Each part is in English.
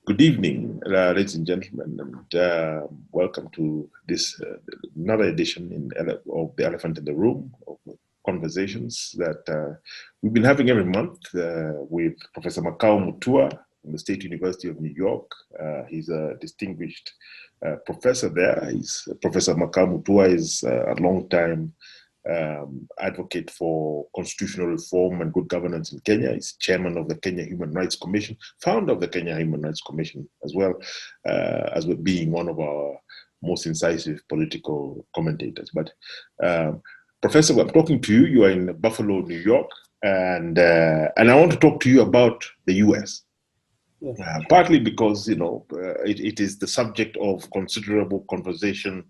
Good evening, ladies and gentlemen, and welcome to this another edition of the Elephant in the Room of conversations that we've been having every month with Professor Makau Mutua from the State University of New York. He's a distinguished professor there. Professor Makau Mutua is a long-time advocate for constitutional reform and good governance in Kenya. He's chairman of the Kenya Human Rights Commission, founder of the Kenya Human Rights Commission, as well as being one of our most incisive political commentators. But Professor, I'm talking to you. You are in Buffalo, New York, and I want to talk to you about the U.S. Yes. Partly because it is the subject of considerable conversation.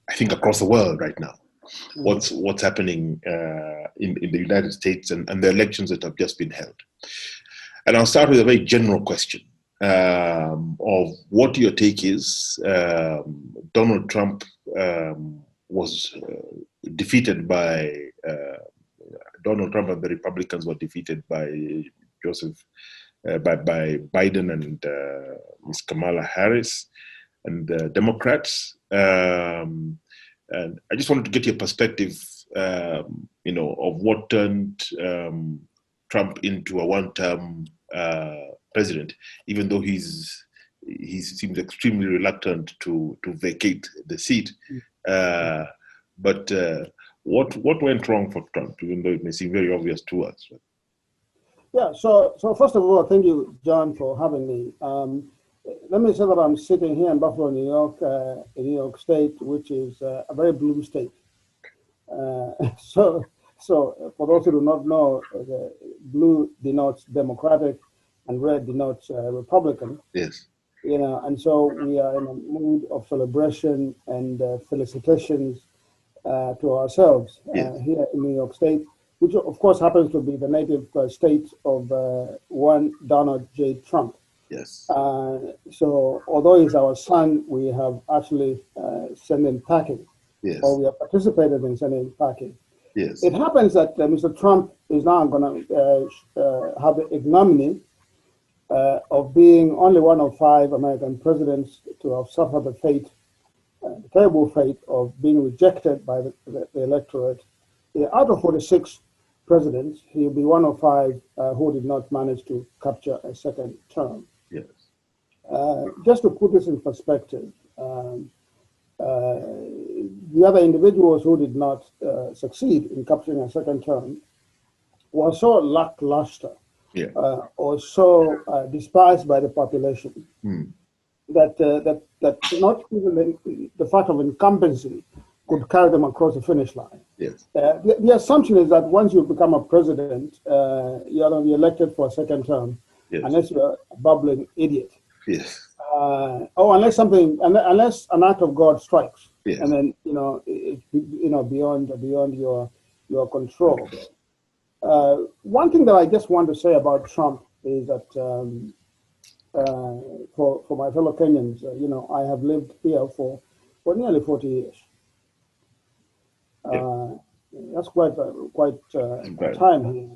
I think across the world right now, what's happening in the United States and the elections that have just been held. And I'll start with a very general question of what your take is. Donald Trump was defeated by Donald Trump, and the Republicans were defeated by by Biden and Ms. Kamala Harris and the Democrats. And I just wanted to get your perspective, of what turned Trump into a one-term president, even though he seems extremely reluctant to vacate the seat. But what went wrong for Trump, even though it may seem very obvious to us? Yeah. So first of all, thank you, John, for having me. Let me say that I'm sitting here in Buffalo, New York, in New York State, which is a very blue state. So for those who do not know, the blue denotes Democratic and red denotes Republican. Yes. And so we are in a mood of celebration and felicitations to ourselves here in New York State, which of course happens to be the native state of one Donald J. Trump. Yes. So although he's our son, we have actually sent him packing. Yes. Or we have participated in sending him packing. Yes. It happens that Mr. Trump is now going to have the ignominy of being only one of 5 American presidents to have suffered the fate, the terrible fate of being rejected by the electorate. Out of 46 presidents, he'll be one of 5 who did not manage to capture a second term. Yes. Just to put this in perspective, the other individuals who did not succeed in capturing a second term were so lackluster or so despised by the population that not even the fact of incumbency could carry them across the finish line. Yes. The assumption is that once you become a president, you're going to be elected for a second term, unless you're a bubbling idiot. Yes. Unless an act of God strikes, and then it's beyond your control. One thing that I just want to say about Trump is that for my fellow Kenyans, I have lived here for nearly 40 years. That's quite a time here.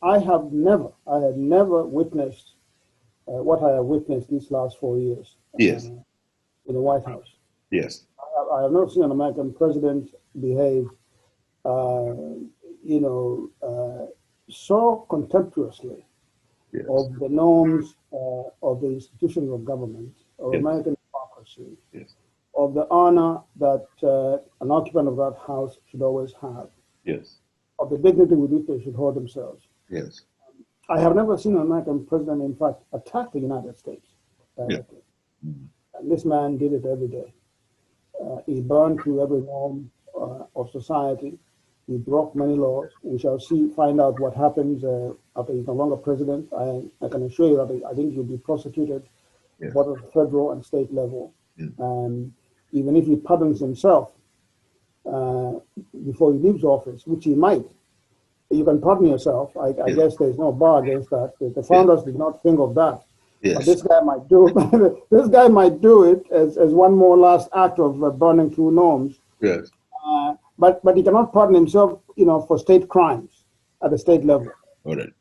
I had never witnessed what I have witnessed these last 4 years. Yes. In the White House. Yes. I have not seen an American president behave, so contemptuously of the norms of the institutions of government, of American democracy, of the honor that an occupant of that house should always have, of the dignity with which they should hold themselves. Yes. I have never seen an American president, in fact, attack the United States directly. And this man did it every day. He burned through every norm of society. He broke many laws. We shall find out what happens after he's no longer president. I can assure you that I think he'll be prosecuted both at the federal and state level. And even if he pardons himself before he leaves office, which he might, you can pardon yourself. I guess there's no bar against that. The founders did not think of that. But this guy might do it. This guy might do it as one more last act of burning through norms. Yes. But he cannot pardon himself, for state crimes at the state level. All right.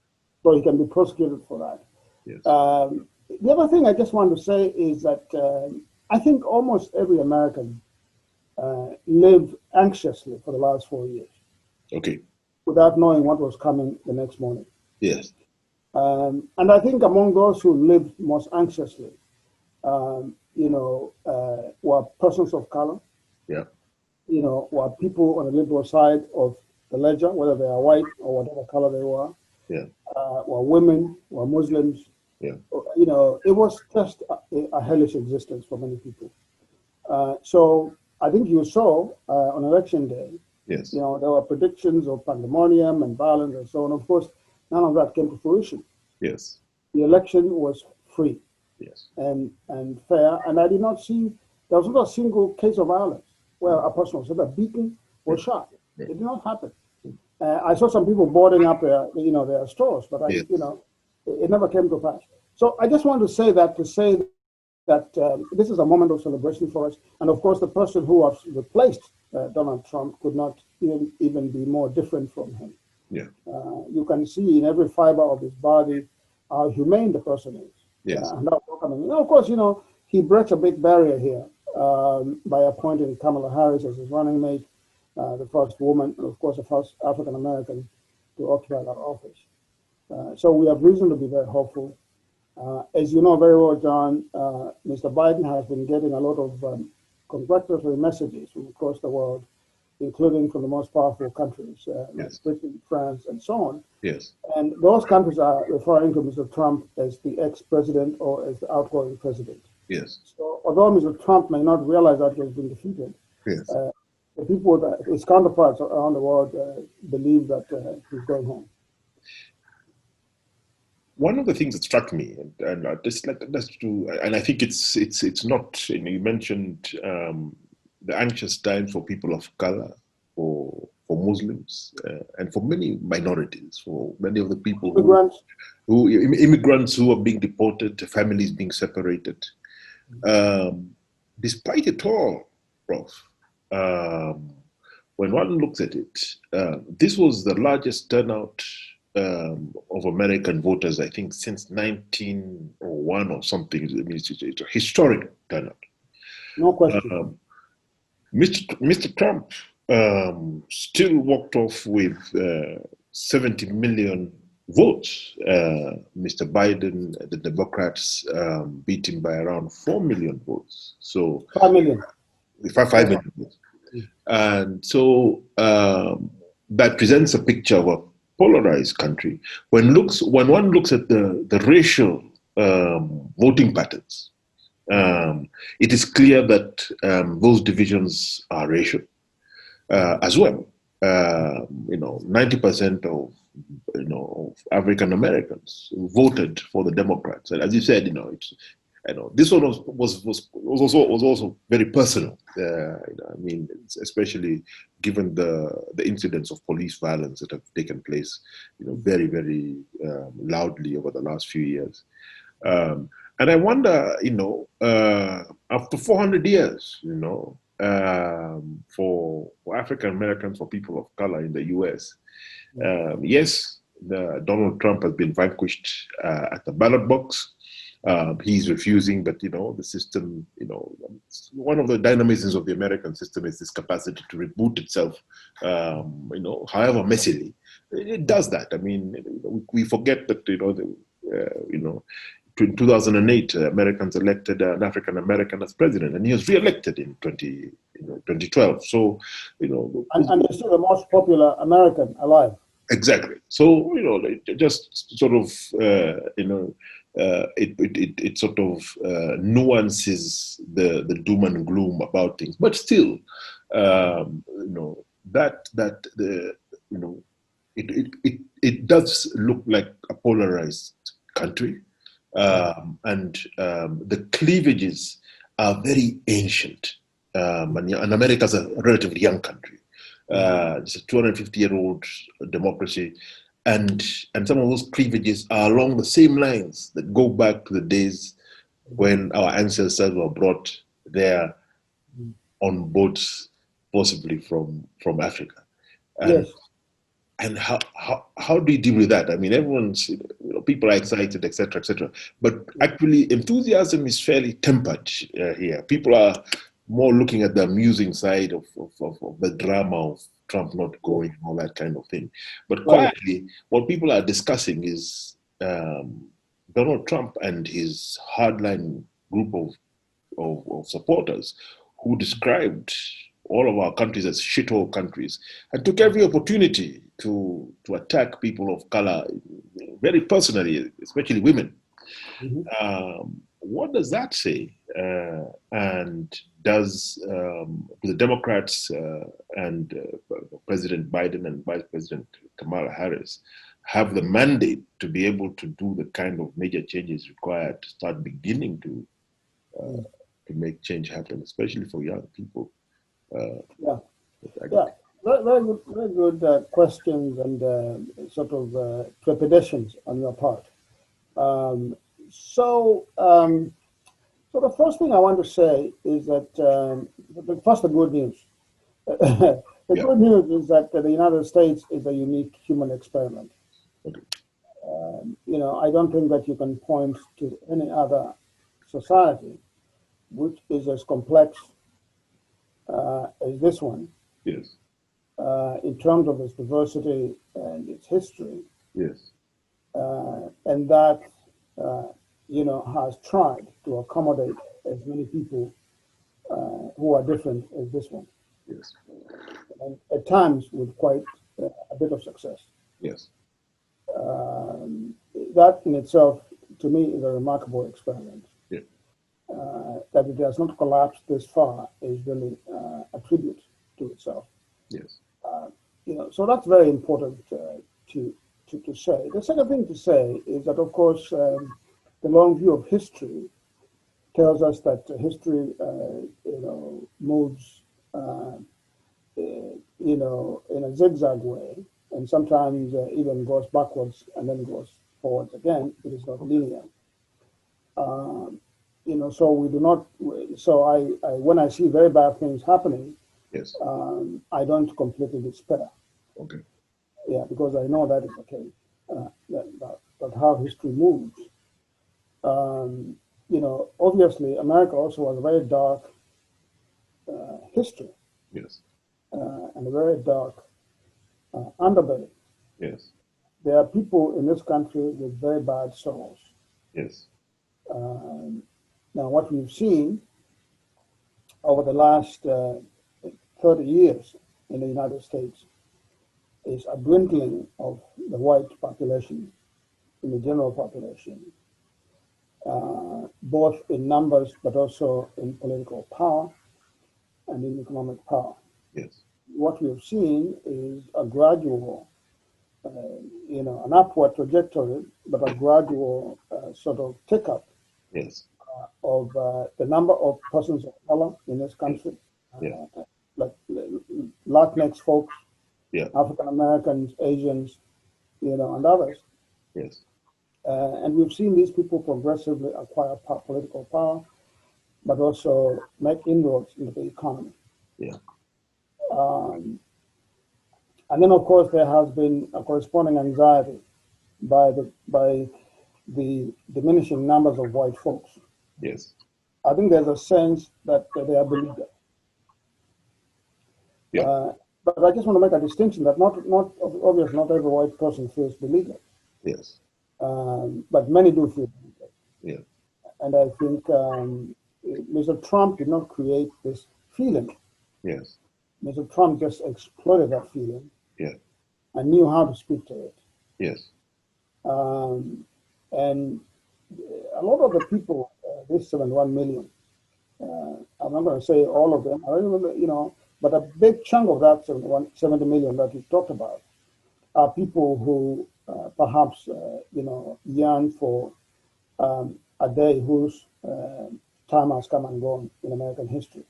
So he can be prosecuted for that. Yes. The other thing I just want to say is that I think almost every American lived anxiously for the last 4 years. Okay. Without knowing what was coming the next morning. Yes. And I think among those who lived most anxiously, were persons of color, Yeah. were people on the liberal side of the ledger, whether they are white or whatever color they Yeah. were women, were Muslims. Yeah. It was just a hellish existence for many people. So I think you saw on election day, Yes. there were predictions of pandemonium and violence and so on. Of course, none of that came to fruition. Yes. The election was free Yes. and fair, and I did not see there was not a single case of violence where a person was either beaten or shot. Yeah. It did not happen. I saw some people boarding up their stores, but Yes. it never came to pass. So I just want to say that this is a moment of celebration for us. And of course, the person who has replaced Donald Trump could not even be more different from him. Yeah. You can see in every fiber of his body how humane the person is. Yes. And how welcoming. Of course, he breaks a big barrier here by appointing Kamala Harris as his running mate, the first woman, and of course, the first African American to occupy that office. So we have reason to be very hopeful. As you know very well, John, Mr. Biden has been getting a lot of congratulatory messages from across the world, including from the most powerful countries like Yes. Britain, France, and so on. Yes. And those countries are referring to Mr. Trump as the ex-president or as the outgoing president. Yes. So although Mr. Trump may not realize that he has been defeated, Yes. the people, his counterparts around the world, believe that he's going home. One of the things that struck me, and and I think it's not. You mentioned the anxious times for people of color, for Muslims, and for many minorities, for many of the people immigrants who are being deported, families being separated. Despite it all, Prof, when one looks at it, this was the largest turnout of American voters, I think, since 1901 or something. I mean, it's a historic turnout. No question. Mr. Trump still walked off with 70 million votes. Mr. Biden, the Democrats, beat him by around 4 million votes. So 5 million. 5 million votes. And so that presents a picture of a polarized country. When one looks at the racial voting patterns, it is clear that those divisions are racial as well. 90% of African Americans voted for the Democrats, and as you said, this one was also very personal. I mean, especially given the incidents of police violence that have taken place, very, very loudly over the last few years. And I wonder, after 400 years, for African Americans, for people of color in the U.S., yes, Donald Trump has been vanquished at the ballot box. He's refusing, but the system, one of the dynamisms of the American system is this capacity to reboot itself, however messily. It does that. I mean, we forget that, in 2008, Americans elected an African American as president, and he was re-elected in 2012. So, and they're still the most popular American alive. Exactly. So, just sort of, it sort of nuances the doom and gloom about things, but still, it does look like a polarized country, and the cleavages are very ancient, and America's a relatively young country. It's a 250-year-old democracy, and some of those cleavages are along the same lines that go back to the days when our ancestors were brought there on boats, possibly from Africa. And, yes. And how do you deal with that? I mean, everyone's people are excited, etc., etc. But actually, enthusiasm is fairly tempered here. People are more looking at the amusing side of the drama of Trump not going and all that kind of thing. But quietly, what people are discussing is Donald Trump and his hardline group of supporters who described all of our countries as shithole countries and took every opportunity to attack people of color very personally, especially women. What does that say? And do the Democrats and President Biden and Vice President Kamala Harris have the mandate to be able to do the kind of major changes required to start beginning to make change happen, especially for young people? Very good questions and sort of trepidations on your part. So the first thing I want to say is that first, the good news. The good news is that the United States is a unique human experiment. I don't think that you can point to any other society which is as complex as this one. Yes. In terms of its diversity and its history. Yes. And that, has tried to accommodate as many people who are different as this one. Yes. And at times with quite a bit of success. Yes. That in itself, to me, is a remarkable experiment. Yeah. That it has not collapsed this far is really a tribute to itself. Yes. So that's very important to say. The second thing to say is that, of course, the long view of history tells us that history, moves, in a zigzag way, and sometimes even goes backwards and then goes forwards again. It is not linear. So we do not. So I when I see very bad things happening, yes, I don't completely despair. Okay. Yeah, because I know that is the case. That how history moves. Obviously, America also has a very dark history. Yes. And a very dark underbelly. Yes. There are people in this country with very bad souls. Yes. Now, what we've seen over the last 30 years in the United States is a dwindling of the white population in the general population, both in numbers but also in political power and in economic power. Yes. What we have seen is a gradual, an upward trajectory, but a gradual sort of tick up. Yes. Of the number of persons of color in this country, like Latinx folks, African Americans, Asians, and others. Yes. And we've seen these people progressively acquire political power, but also make inroads into the economy. Yeah. And then, of course, there has been a corresponding anxiety by the diminishing numbers of white folks. Yes. I think there's a sense that they are beleaguered. Yeah. But I just want to make a distinction that not obviously not every white person feels beleaguered. Yes. But many do feel beleaguered. Yeah. And I think Mr. Trump did not create this feeling. Yes. Mr. Trump just exploited that feeling. Yeah. And knew how to speak to it. Yes. And a lot of the people, this 71 million, I'm not going to say all of them, I don't remember, but a big chunk of that 70 million that you talked about are people who perhaps, yearn for a day whose time has come and gone in American history.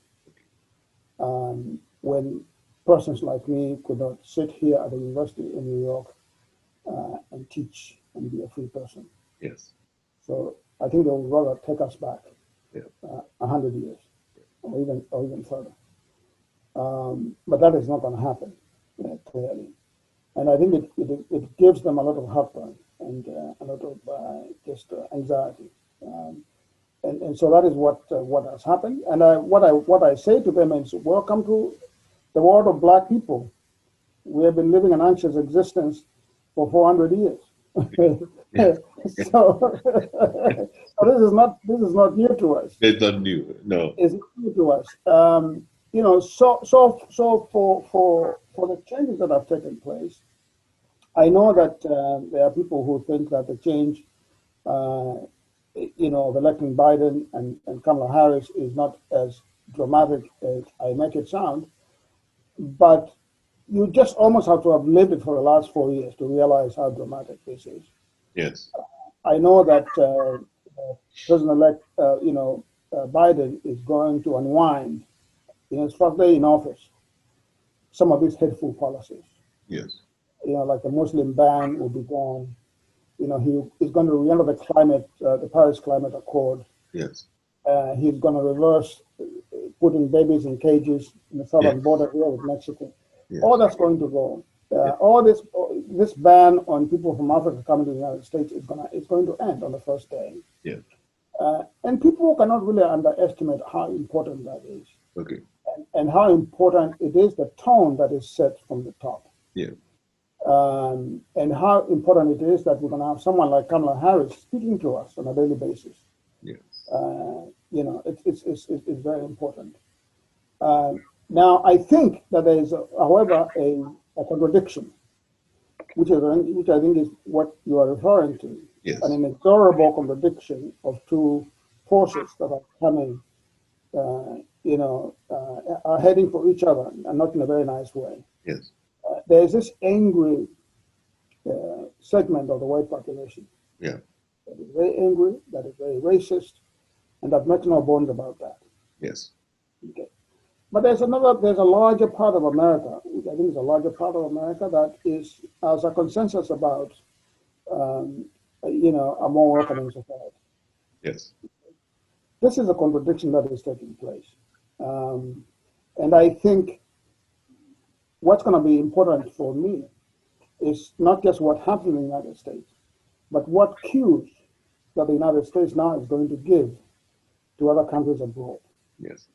When persons like me could not sit here at the university in New York and teach and be a free person. Yes. So I think they would rather take us back 100 years or even further. But that is not going to happen, clearly. And I think it gives them a lot of heartburn and a lot of just anxiety. And so that is what has happened. And what I say to them is, welcome to the world of black people. We have been living an anxious existence for 400 years. Yeah. So, so this is not new to us. It's not new, no. It's new to us. So for the changes that have taken place, I know that there are people who think that the change, of electing Biden and Kamala Harris is not as dramatic as I make it sound, but you just almost have to have lived it for the last 4 years to realize how dramatic this is. Yes. I know that President-elect, Biden is going to unwind in his first day in office some of these hateful policies. Yes. Like the Muslim ban will be gone. He's going to re-enter the Paris Climate Accord. Yes. He's going to reverse putting babies in cages in the southern border here with Mexico. Yes. All that's going to go. All this ban on people from Africa coming to the United States is going to end on the first day. Yeah. And people cannot really underestimate how important that is. Okay. And how important it is, the tone that is set from the top. Yeah. And how important it is that we're going to have someone like Kamala Harris speaking to us on a daily basis. Yeah. It's very important. Now, I think that there is, however, a contradiction, which I think is what you are referring to. Yes. An inexorable contradiction of two forces that are coming, are heading for each other, and not in a very nice way. Yes. There is this angry segment of the white population. Yeah. That is very angry, that is very racist, and that makes no bones about that. Yes. Okay. But there's a larger part of America, which I think is a larger part of America, that has a consensus about, a more welcoming society. Yes. This is a contradiction that is taking place. And I think what's going to be important for me is not just what happens in the United States, but what cues that the United States now is going to give to other countries abroad. Yes.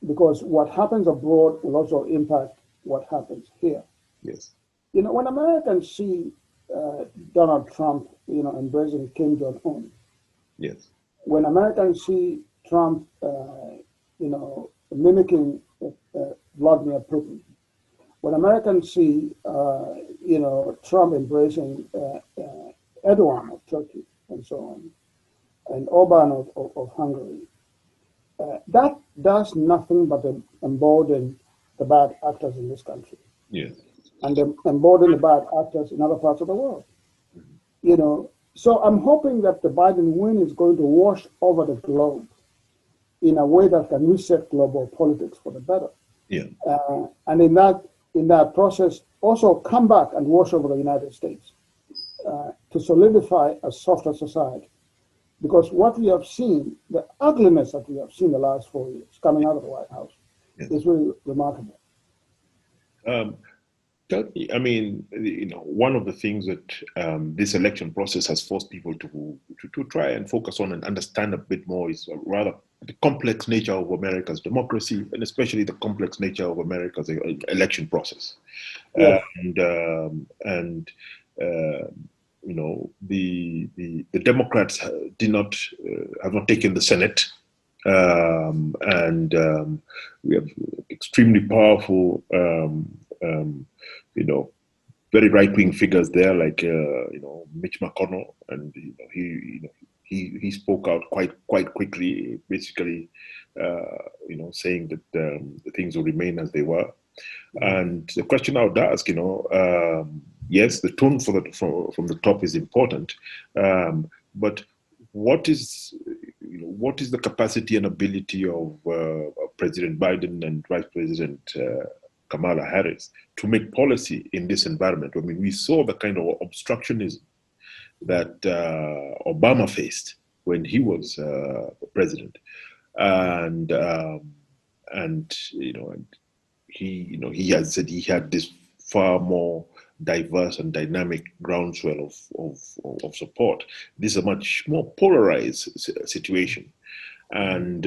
Because what happens abroad will also impact what happens here. Yes. When Americans see Donald Trump, embracing Kim Jong-un, Yes. when Americans see Trump, mimicking Vladimir Putin, when Americans see, Trump embracing Erdogan of Turkey and so on, and Orban of Hungary, that does nothing but embolden the bad actors in this country. Yes. And embolden the bad actors in other parts of the world. Mm-hmm. So I'm hoping that the Biden win is going to wash over the globe in a way that can reset global politics for the better. Yeah. And in that process, also come back and wash over the United States to solidify a softer society. Because what we have seen, the ugliness that we have seen the last 4 years coming out of the White House, is really remarkable. I mean, one of the things that this election process has forced people to try and focus on and understand a bit more is rather the complex nature of America's democracy, and especially the complex nature of America's election process. Yes. The Democrats have not taken the Senate, and we have extremely powerful, very right-wing figures there, like Mitch McConnell, and he spoke out quite quickly, basically, saying that the things will remain as they were. And the question I would ask, yes, the tone from the top is important, but what is the capacity and ability of President Biden and Vice President Kamala Harris to make policy in this environment? I mean, we saw the kind of obstructionism that Obama faced when he was president, and he has said he had this far more diverse and dynamic groundswell of support. This is a much more polarized situation. And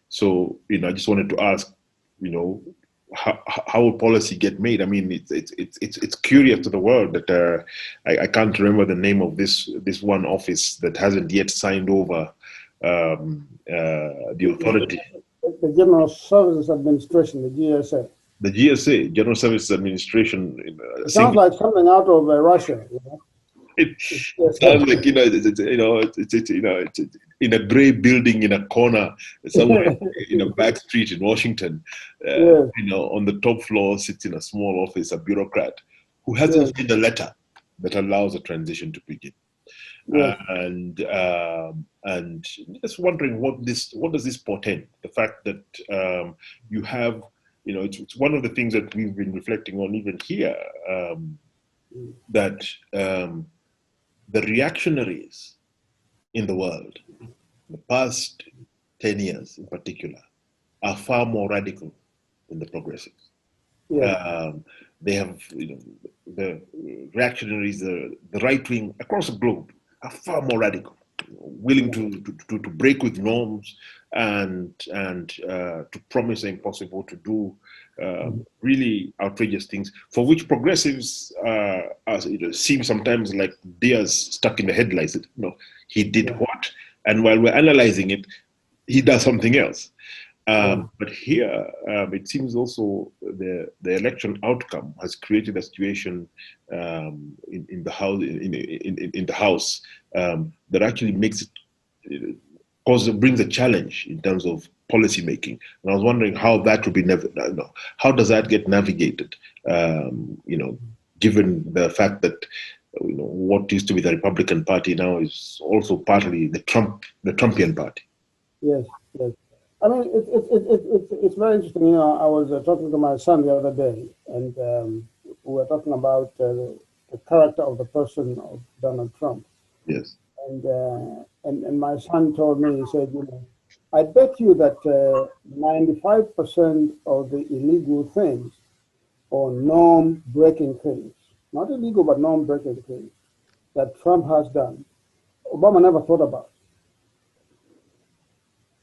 so, I just wanted to ask, how will policy get made? I mean, it's curious to the world that I can't remember the name of this one office that hasn't yet signed over the authority. The General Services Administration, the GSA. The GSA, General Services Administration. It sounds like something out of Russia. It sounds like it's in a gray building in a corner somewhere in a back street in Washington. Yes. On the top floor sits in a small office a bureaucrat who hasn't seen the letter that allows a transition to begin. Yes. And just wondering what does this portend? The fact that you have, it's one of the things that we've been reflecting on even here, that the reactionaries in the world, the past 10 years in particular, are far more radical than the progressives. Yeah. They have, the reactionaries, the right wing across the globe are far more radical, willing to break with norms and to promise the impossible, to do really outrageous things, for which progressives seem sometimes like deers stuck in the headlights. He did what? And while we're analyzing it, he does something else. But here, it seems also the election outcome has created a situation in the house in the House that actually makes it brings a challenge in terms of policy making. And I was wondering how that would be how does that get navigated? Given the fact that what used to be the Republican Party now is also partly the Trumpian Party. Yes, yes. I mean, it's very interesting. I was talking to my son the other day, and we were talking about the character of the person of Donald Trump. Yes. And my son told me, he said, I bet you that 95% of the illegal things or norm-breaking things, not illegal but norm-breaking things, that Trump has done, Obama never thought about.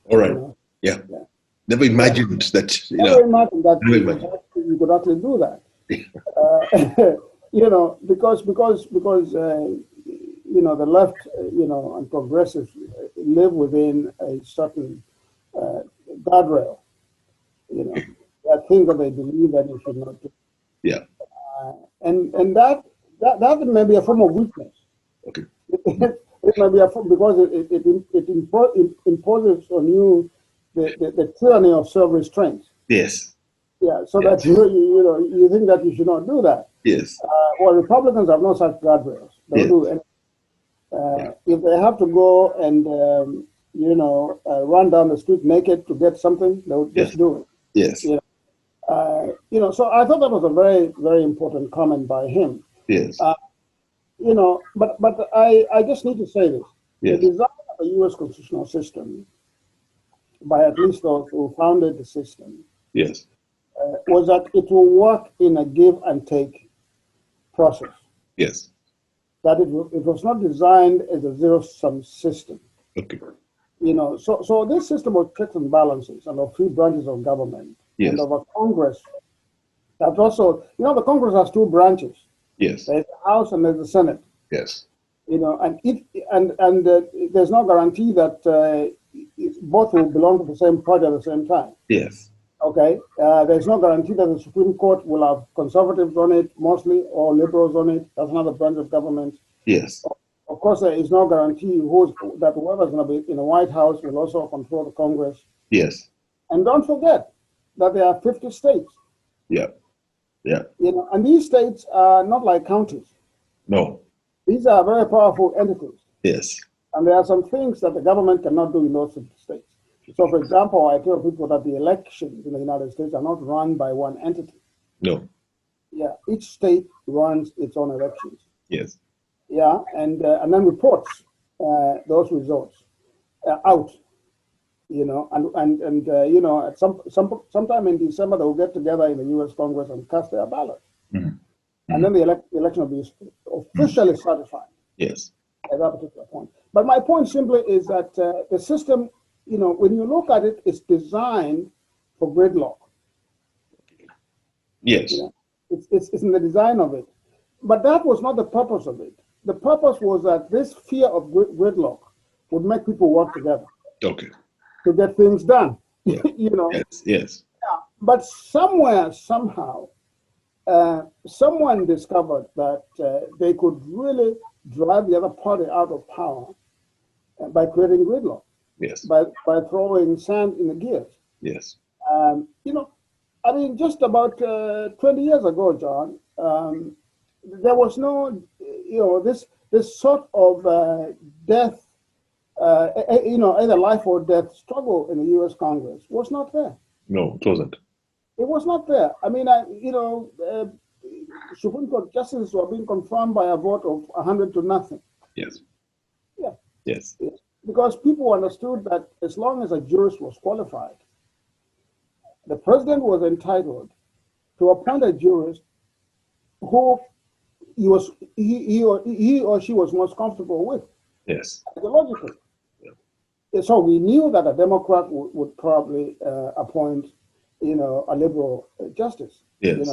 All right. Yeah. Never imagined that. Never imagined that you could actually do that. Because the left, and progressives live within a certain guardrail. There are things that they believe that you should not do. Yeah. And that may be a form of weakness. Okay. It may be a form because it imposes on you the tyranny of self-restraint. Yes. Yeah. So that you think that you should not do that. Yes. Well, Republicans have no such guardrails. They'll do anything. If they have to go and run down the street naked to get something, they'll just do it. Yes. So I thought that was a very, very important comment by him. Yes. But I just need to say this. Yes. The design of the U.S. constitutional system, by at least those who founded the system, yes, was that it will work in a give and take process. Yes. That it was not designed as a zero-sum system. Okay. So this system of checks and balances and of three branches of government and of a Congress that also, the Congress has two branches. Yes. There's the House and there's the Senate. Yes. And there's no guarantee that both will belong to the same party at the same time. Yes. Okay. There's no guarantee that the Supreme Court will have conservatives on it mostly or liberals on it. That's another branch of government. Yes. Of course, there is no guarantee that whoever's going to be in the White House will also control the Congress. Yes. And don't forget that there are 50 states. Yeah. Yeah. And these states are not like counties. No. These are very powerful entities. Yes. And there are some things that the government cannot do in those 50 states. So, for example, I tell people that the elections in the United States are not run by one entity. No. Yeah. Each state runs its own elections. Yes. Yeah. And then reports those results out. At sometime in December they'll get together in the U.S. Congress and cast their ballot, and then the election will be officially certified. Yes. At that particular point. But my point simply is that the system, when you look at it, it's designed for gridlock. Yes. It's in the design of it. But that was not the purpose of it. The purpose was that this fear of gridlock would make people work together. Okay. To get things done. Yeah. Yes. Yes. Yeah. But somewhere, somehow, someone discovered that they could really drive the other party out of power by creating gridlock. Yes. By throwing sand in the gears. Yes. Just about 20 years ago, John, there was no, this sort of death, either life or death struggle in the U.S. Congress was not there. No, it wasn't. It was not there. Supreme Court justices were being confirmed by a vote of 100 to nothing. Yes. Yeah. Yes. Because people understood that as long as a jurist was qualified, the president was entitled to appoint a jurist who he or she was most comfortable with. Yes. Ideologically. Yeah. So we knew that a Democrat would probably appoint, a liberal justice. Yes.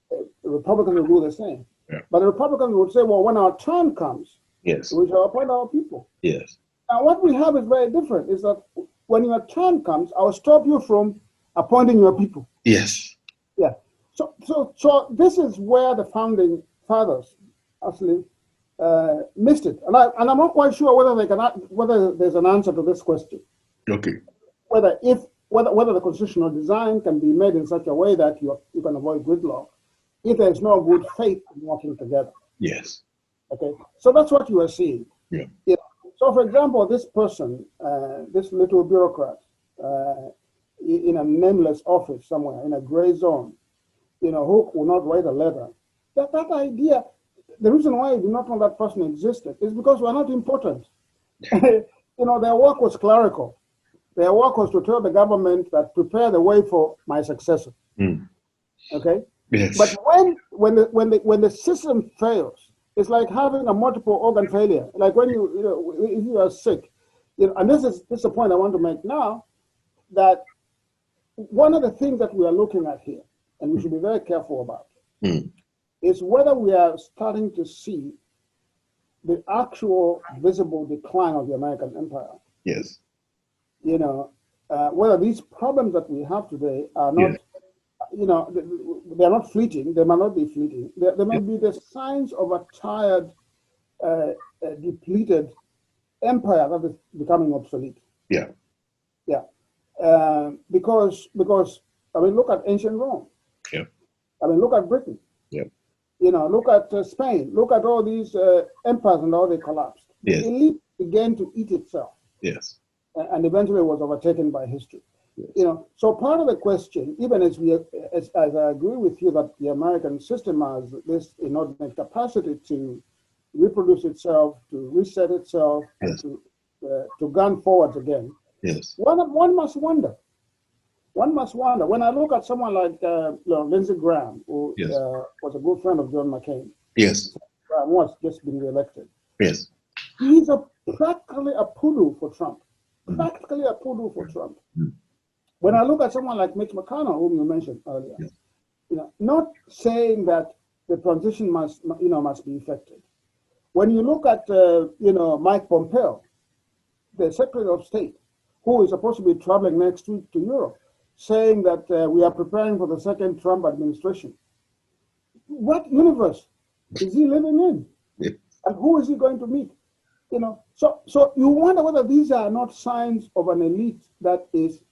The Republicans would do the same. Yeah. But the Republicans would say, well, when our turn comes, yes, we shall appoint our people. Yes. Now, what we have is very different, is that when your turn comes, I will stop you from appointing your people. Yes. Yeah. So this is where the founding fathers actually missed it. And I'm not quite sure whether there's an answer to this question. Okay. Whether the constitutional design can be made in such a way that you can avoid gridlock if there's no good faith in working together. Yes. Okay. So that's what you are seeing. Yeah. So, for example, this person, this little bureaucrat, in a nameless office somewhere in a gray zone, who will not write a letter. That idea, the reason why I do not know that person existed is because we're not important. Their work was clerical. Their work was to tell the government that prepare the way for my successor. Okay. Yes. But when the system fails, it's like having a multiple organ failure. Like when if you are sick, and this is the point I want to make now, that one of the things that we are looking at here, and we should be very careful about, is whether we are starting to see the actual visible decline of the American empire. Yes. Whether these problems that we have today are not, they're not fleeting. They might not be fleeting. There may be the signs of a tired, depleted empire that is becoming obsolete. Yeah. Yeah. Because look at ancient Rome. Yeah. Look at Britain. Yeah. Look at Spain. Look at all these empires and how they collapsed. Yes. The elite began to eat itself. Yes. And eventually was overtaken by history. Yes. So part of the question, even as I agree with you that the American system has this inordinate capacity to reproduce itself, to reset itself, yes, and to gun forwards again. Yes. One must wonder. One must wonder. When I look at someone like Lindsey Graham, who yes, was a good friend of John McCain. Yes. Graham was just being reelected. Yes. He's practically a poodle for Trump. Practically a poodle for Trump. When I look at someone like Mitch McConnell, whom you mentioned earlier, yes, not saying that the transition must be effected. When you look at Mike Pompeo, the Secretary of State, who is supposed to be traveling next week to Europe, saying that we are preparing for the second Trump administration. What universe is he living in? yes, And who is he going to meet? So you wonder whether these are not signs of an elite that is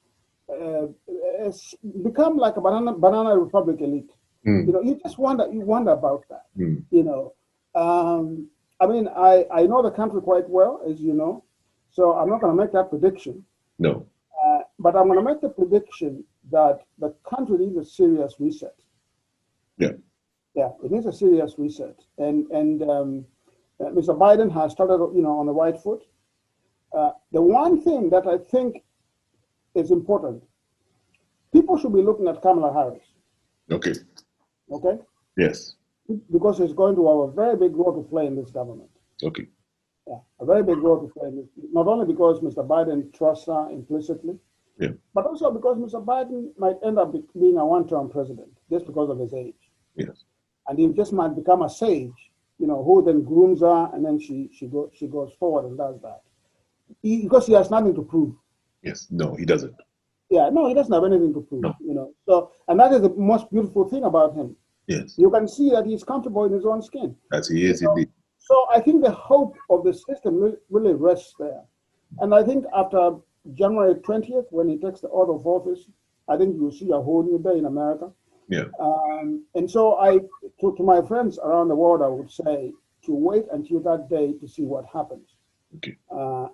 become like a banana republic elite. You just wonder about that. I know the country quite well, as you know, so I'm not going to make that prediction. No. But I'm going to make the prediction that the country needs a serious reset. Yeah. Yeah, it needs a serious reset. And Mr. Biden has started, on the right foot. The one thing that I think is important. People should be looking at Kamala Harris. Okay. Okay? Yes. Because she's going to have a very big role to play in this government. Okay. Yeah, a very big role to play in this. Not only because Mr. Biden trusts her implicitly, Yeah. but also because Mr. Biden might end up being a one-term president just because of his age. Yes. And he just might become a sage, who then grooms her, and then she goes forward and does that. Because he has nothing to prove. Yes. No, he doesn't. Yeah, no, he doesn't have anything to prove. No. So, and that is the most beautiful thing about him. Yes. You can see that he's comfortable in his own skin. As he is indeed. So I think the hope of the system really rests there. And I think after January 20th, when he takes the oath of office, I think you'll see a whole new day in America. Yeah. And so to my friends around the world, I would say to wait until that day to see what happens. Okay.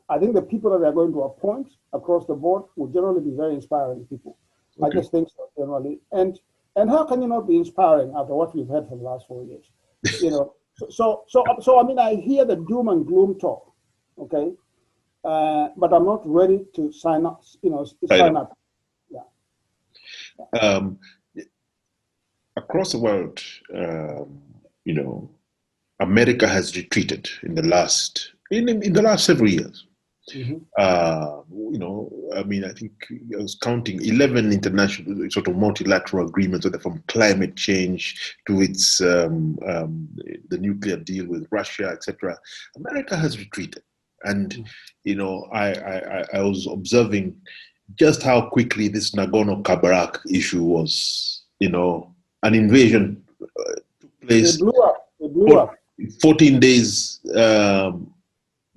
I think the people that they're going to appoint across the board will generally be very inspiring people. Okay. I just think so generally. And how can you not be inspiring after what we've had for the last 4 years? So I mean, I hear the doom and gloom talk, okay, but I'm not ready to sign up. Sign up. Yeah. Across the world, America has retreated in the last several years. Mm-hmm. I mean, I think I was counting 11 international sort of multilateral agreements, whether from climate change to its the nuclear deal with Russia, etc. America has retreated, and I was observing just how quickly this Nagorno-Karabakh issue was, an invasion took place. It blew up. 14 days.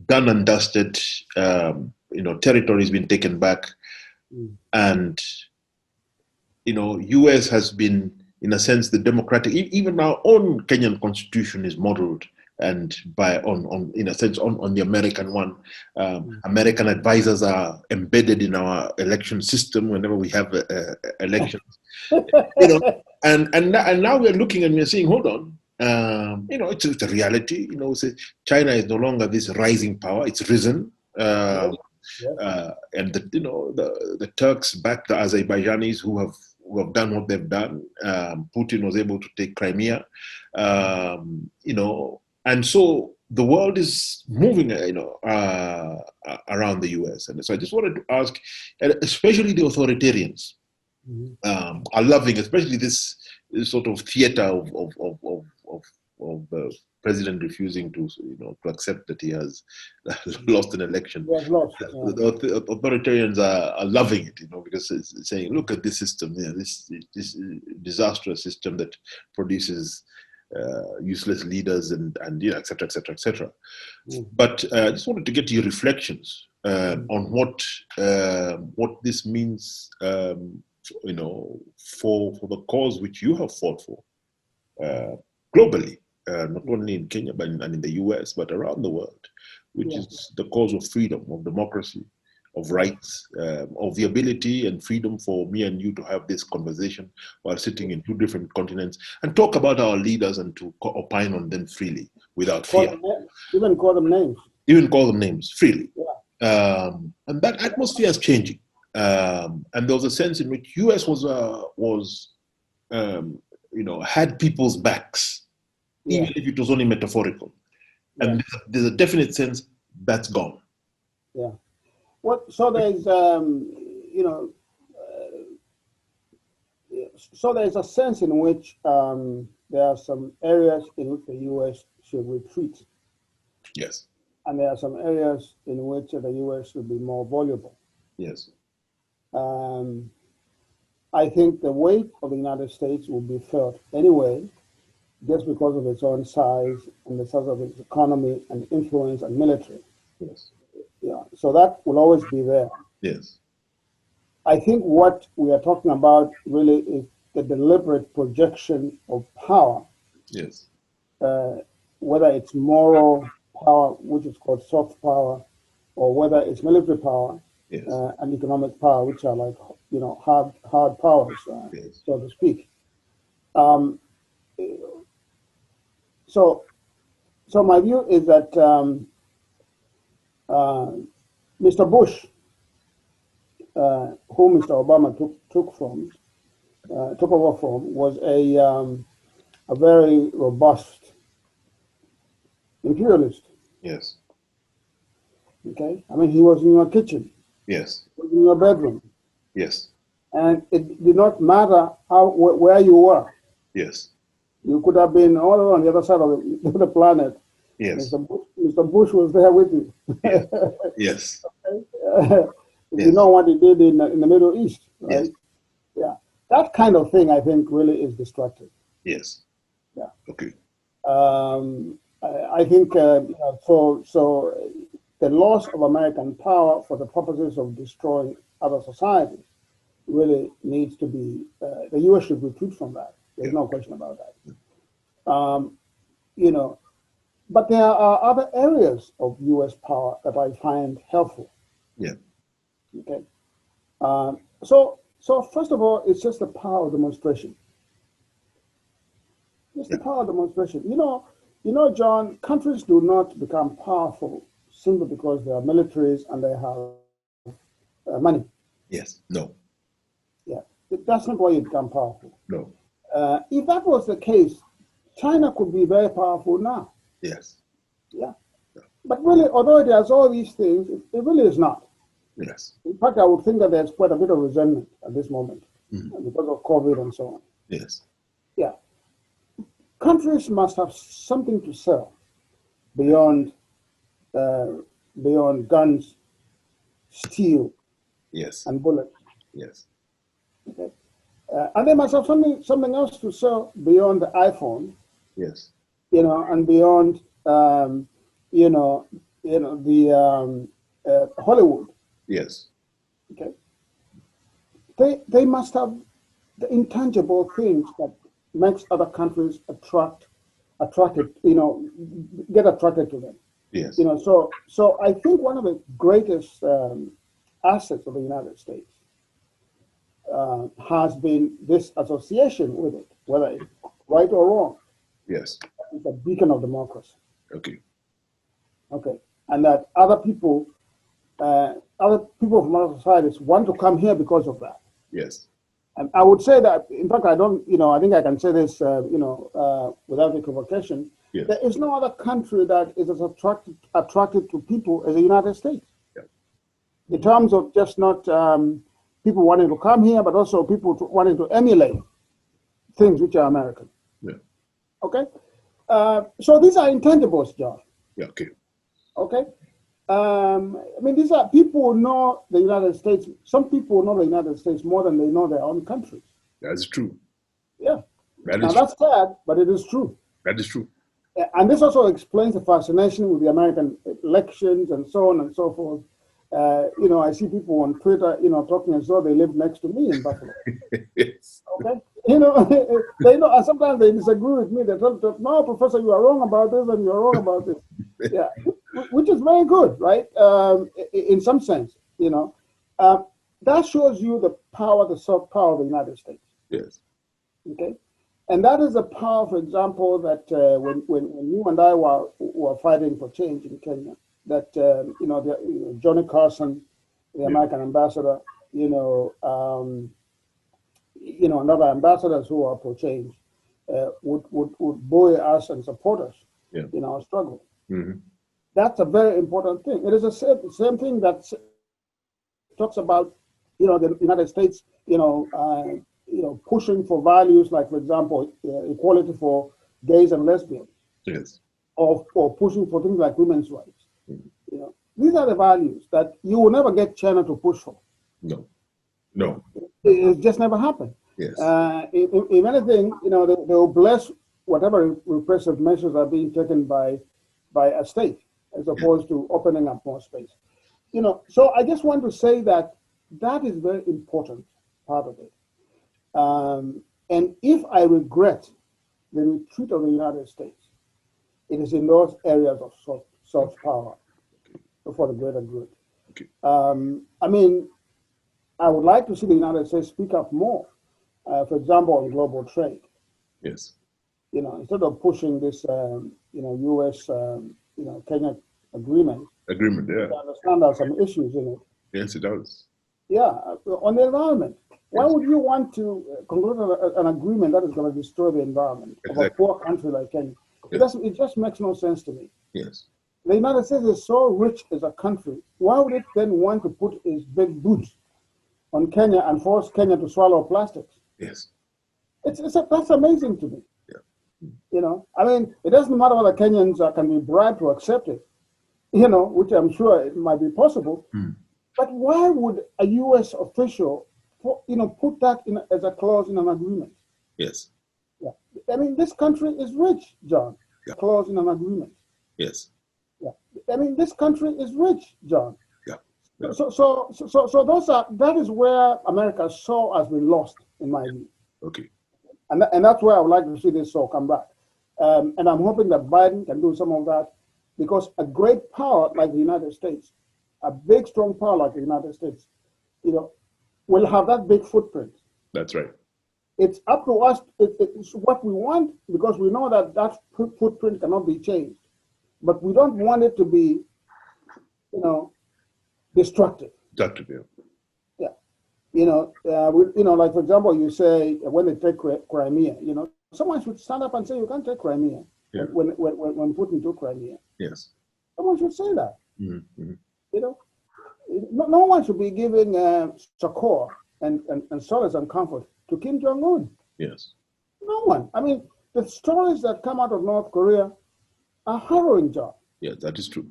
Done and dusted, territory's been taken back. And, US has been, in a sense, the democratic, even our own Kenyan constitution is modeled and in a sense, on the American one. American advisors are embedded in our election system whenever we have elections, and now we're looking and we're saying, hold on. It's a reality. China is no longer this rising power; it's risen, and the Turks back the Azerbaijanis who have done what they've done. Putin was able to take Crimea, and so the world is moving, around the US. And so I just wanted to ask, especially the authoritarians, are loving, especially this sort of theater of the president refusing to accept that he has lost an election. The authoritarians are loving it, because it's saying, look at this system, this disastrous system that produces useless leaders and et cetera, et cetera, et cetera. But I just wanted to get your reflections on what this means, for the cause which you have fought for globally, not only in Kenya and in the US, but around the world, which is the cause of freedom, of democracy, of rights, of the ability and freedom for me and you to have this conversation while sitting in two different continents and talk about our leaders and to opine on them freely without fear. Even call them names. Even call them names freely. And that atmosphere is changing. And there was a sense in which US had people's backs, even if it was only metaphorical. And there's a definite sense that's gone. Yeah. So there's, so there's a sense in which there are some areas in which the U.S. should retreat. Yes. And there are some areas in which the U.S. should be more voluble. Yes. I think the weight of the United States will be felt anyway, just because of its own size and the size of its economy and influence and military. Yes. Yeah, so that will always be there. Yes. I think what we are talking about really is the deliberate projection of power. Yes. Whether it's moral power, which is called soft power, or whether it's military power, yes. And economic power, which are like hard powers, yes. so to speak. So my view is that Mr. Bush who Mr. Obama took over from, was a very robust imperialist. Yes. Okay, I mean, he was in your kitchen, Yes. he was in your bedroom, Yes. and it did not matter where you were. Yes. You could have been all on the other side of the planet. Yes. Mr. Bush was there with you. Yes. Yes. You know what he did in the Middle East, right? Yes. Yeah, that kind of thing, I think, really is destructive. Yes. Yeah. Okay. I think so. The loss of American power for the purposes of destroying other societies really needs to be. The U.S. should retreat from that. There's Yeah. no question about that. You know, but there are other areas of U.S. power that I find helpful. Yeah. Okay. So first of all, it's just the power demonstration. It's the Yeah. power demonstration. John, countries do not become powerful simply because they are militaries and they have money. Yes. No. Yeah, that's not why you become powerful. No. If that was the case, China could be very powerful now. Yes. Yeah, but really, although it has all these things, it really is not. Yes. In fact, I would think that there's quite a bit of resentment at this moment Mhm. because of COVID and so on. Yes. Yeah, countries must have something to sell beyond uh, beyond guns, steel, Yes. and bullets. Yes. Okay? And they must have something else to sell beyond the iPhone, Yes. and beyond the Hollywood. Yes. Okay, they must have the intangible things that makes other countries attracted, get attracted to them. Yes. So I think one of the greatest assets of the United States has been this association with it, whether it's right or wrong. Yes. It's a beacon of democracy. Okay. Okay, and that other people from other societies want to come here because of that. Yes. And I would say that, in fact, I think I can say this, without equivocation. Yes. There is no other country that is as attracted to people as the United States. Yeah. In terms of just not people wanting to come here, but also people wanting to emulate things which are American. Yeah. Okay? So these are intangibles, John. Yeah. Okay. Okay? I mean, these are people know the United States. Some people know the United States more than they know their own countries. That's true. Yeah. That Now is that's sad, but it is true. That is true. And this also explains the fascination with the American elections and so on and so forth. I see people on Twitter, talking as though they live next to me in Buffalo. Yes. Okay, they know. And sometimes they disagree with me. They tell me, "No, Professor, you are wrong about this, and you are wrong about this." Yeah, which is very good, right? In some sense, that shows you the power, the soft power of the United States. Yes. Okay, and that is a power, for example, that when you and I were fighting for change in Kenya, that Johnny Carson, the American ambassador, and other ambassadors who are for change would buoy us and support us in our struggle. Mm-hmm. That's a very important thing. It is the same thing that talks about, the United States, pushing for values like, for example, equality for gays and lesbians. Yes. Or pushing for things like women's rights. Mm-hmm. These are the values that you will never get China to push for. No. It just never happened. Yes. If anything, they will bless whatever repressive measures are being taken by a state as opposed to opening up more space. So I just want to say that is very important part of it. And if I regret the retreat of the United States, it is in those areas of soft power for the greater good. Okay. I mean, I would like to see the United States speak up more, for example, on global trade. Yes. Instead of pushing this, U.S., Kenya agreement. Agreement, yeah. I understand there are some issues in it. Yes, it does. on the environment. Why Yes. would you want to conclude an agreement that is going to destroy the environment of a poor country like Kenya? Yes. It just makes no sense to me. Yes. The United States is so rich as a country. Why would it then want to put its big boots on Kenya and force Kenya to swallow plastics? Yes. That's amazing to me. Yeah. You know, I mean, it doesn't matter whether Kenyans can be bribed to accept it, you know, which I'm sure it might be possible. But why would a U.S. official, put that in as a clause in an agreement? Yes. Yeah. I mean, this country is rich, John. Yeah. Clause in an agreement. Yes. Yeah. I mean, this country is rich, John. Yeah. Yeah. So that is where America's soul has been lost, in my view. Okay. And that's where I would like to see this soul come back. And I'm hoping that Biden can do some of that, because a great power like the United States, a big, strong power like the United States, will have that big footprint. That's right. It's up to us. It's what we want, because we know that footprint cannot be changed. But we don't want it to be, destructive. Destructive. Yeah. Like, for example, you say when they take Crimea, someone should stand up and say you can't take Crimea. Yeah. When Putin took Crimea. Yes. Someone should say that. Mm-hmm. No one should be giving succor and solace and comfort to Kim Jong-un. Yes. No one. I mean, the stories that come out of North Korea are harrowing, John. Yeah, that is true.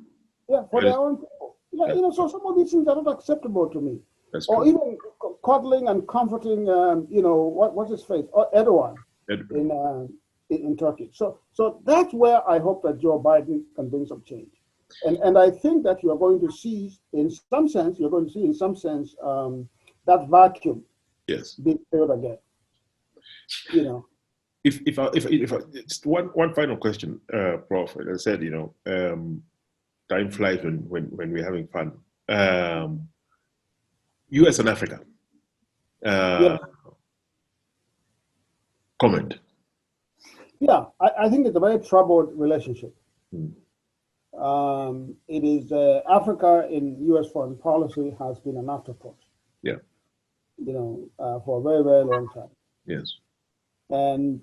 Yeah, for their own people. Yeah, so some of these things are not acceptable to me. That's or true. Even coddling and comforting, what's his face? Erdogan in Turkey. So that's where I hope that Joe Biden can bring some change. And I think that you're going to see, in some sense, that vacuum Yes. being filled again. If I just one final question, Prof. As I said, time flies when we're having fun. U.S. and Africa. Comment. Yeah, I think it's a very troubled relationship. It is Africa in U.S. foreign policy has been an afterthought. Yeah. For a very, very long time. Yes. And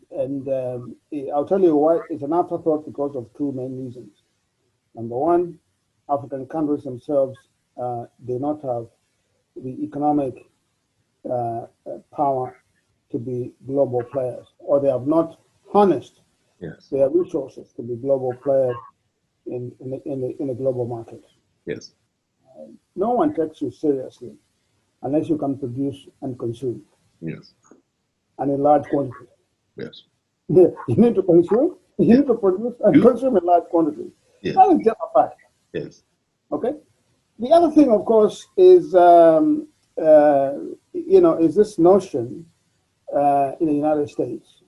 I'll tell you why it's an afterthought, because of two main reasons. Number one, African countries themselves do not have the economic power to be global players, or they have not harnessed their resources to be global players in the global market. Yes. No one takes you seriously unless you can produce and consume. Yes. And in large quantities. Yes. Yeah, you need to consume, you need to produce and consume in large quantities. Yes. That is just a fact. Yes. Okay. The other thing, of course, is is this notion in the United States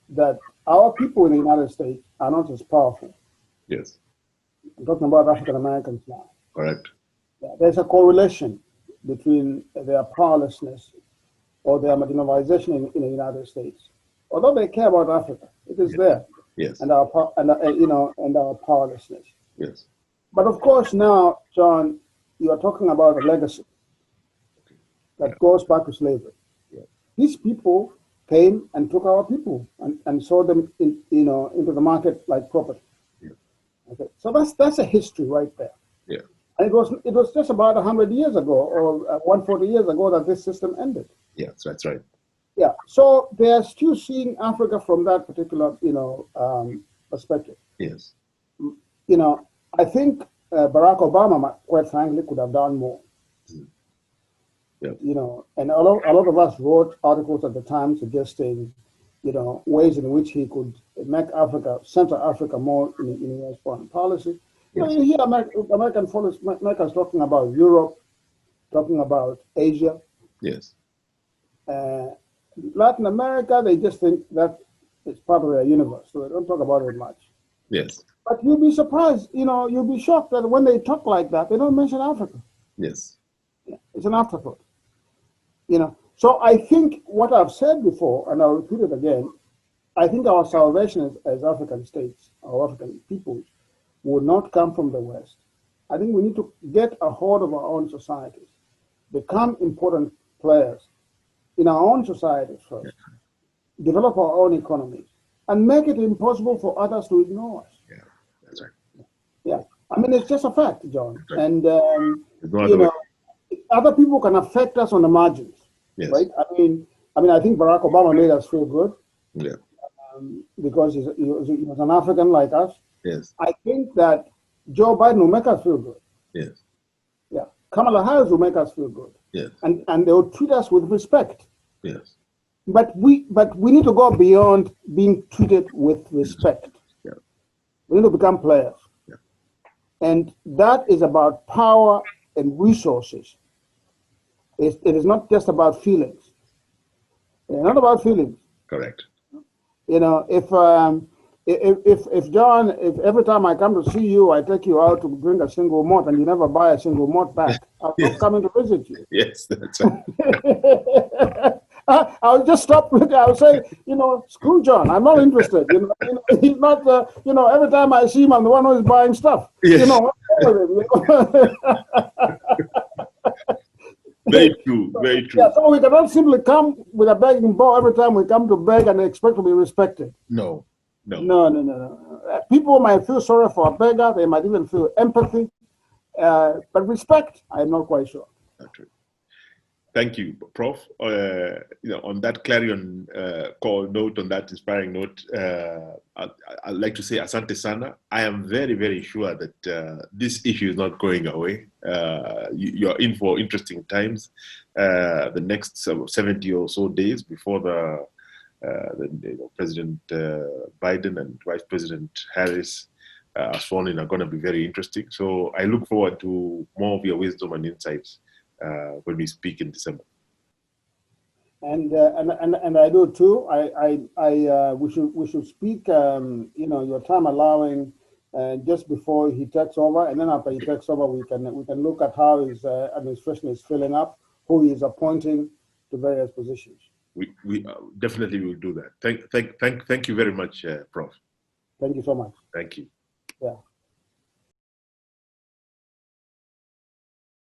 that our people in the United States are not as powerful. Yes. I'm talking about African Americans now. Correct. There's a correlation between their powerlessness or their marginalization in the United States. Although they care about Africa, it is there. Yes. And our powerlessness. Yes. But of course, now, John, you are talking about a legacy that goes back to slavery. Yeah. These people came and took our people and sold them into the market like property. Yeah. Okay, so that's a history right there. Yeah. And it was just about 100 years ago or 140 years ago that this system ended. Yes, that's right. Yeah. So they are still seeing Africa from that particular perspective. Yes. I think Barack Obama, quite frankly, could have done more. Yeah. And a lot of us wrote articles at the time suggesting, ways in which he could make Central Africa more in U.S. foreign policy. Yes. You hear American makers talking about Europe, talking about Asia. Yes. Latin America, they just think that it's part of their universe, so they don't talk about it much. Yes. But you'll be surprised, you'll be shocked that when they talk like that, they don't mention Africa. Yes. It's an afterthought. So I think what I've said before, and I'll repeat it again, I think our salvation as African states, our African peoples, will not come from the West. I think we need to get a hold of our own societies become important players in our own societies first, develop our own economies, and make it impossible for others to ignore us. Yeah, that's right. Yeah, I mean, it's just a fact, John. Right. And, No you know, way. other people can affect us on the margins, Yes. right? I mean, I think Barack Obama made us feel good Yeah. because he was an African like us. Yes. I think that Joe Biden will make us feel good. Yes. Yeah, Kamala Harris will make us feel good. Yes. And they will treat us with respect. Yes. But we need to go beyond being treated with respect. Yeah. We need to become players. Yeah. And that is about power and resources. It is not just about feelings. It's not about feelings. Correct. You know, if John, if every time I come to see you, I take you out to drink a single malt and you never buy a single malt back, I'll stop coming to visit you. Yes, that's right. I'll just stop. I'll say, you know, screw John. I'm not interested. You know he's not. You know, every time I see him, I'm the one who's buying stuff. Yes. You know, what's wrong with him? Very true. Very true. Yeah, so we cannot simply come with a begging bowl every time we come to beg and expect to be respected. No. People might feel sorry for a beggar. They might even feel empathy. But respect, I'm not quite sure. That's true. Thank you, Prof. You know, on that clarion call note, on that inspiring note, I'd like to say asante sana. I am very, very sure that this issue is not going away. You're in for interesting times. The next 70 or so days before the President Biden and Vice President Harris are sworn in are going to be very interesting. So I look forward to more of your wisdom and insights when we speak in December. And I do too. We should speak. You know, your time allowing, just before he takes over, and then after he takes over, we can look at how his administration is filling up, who he is appointing to various positions. We definitely will do that. Thank you very much, Prof. Thank you so much. Thank you. Yeah.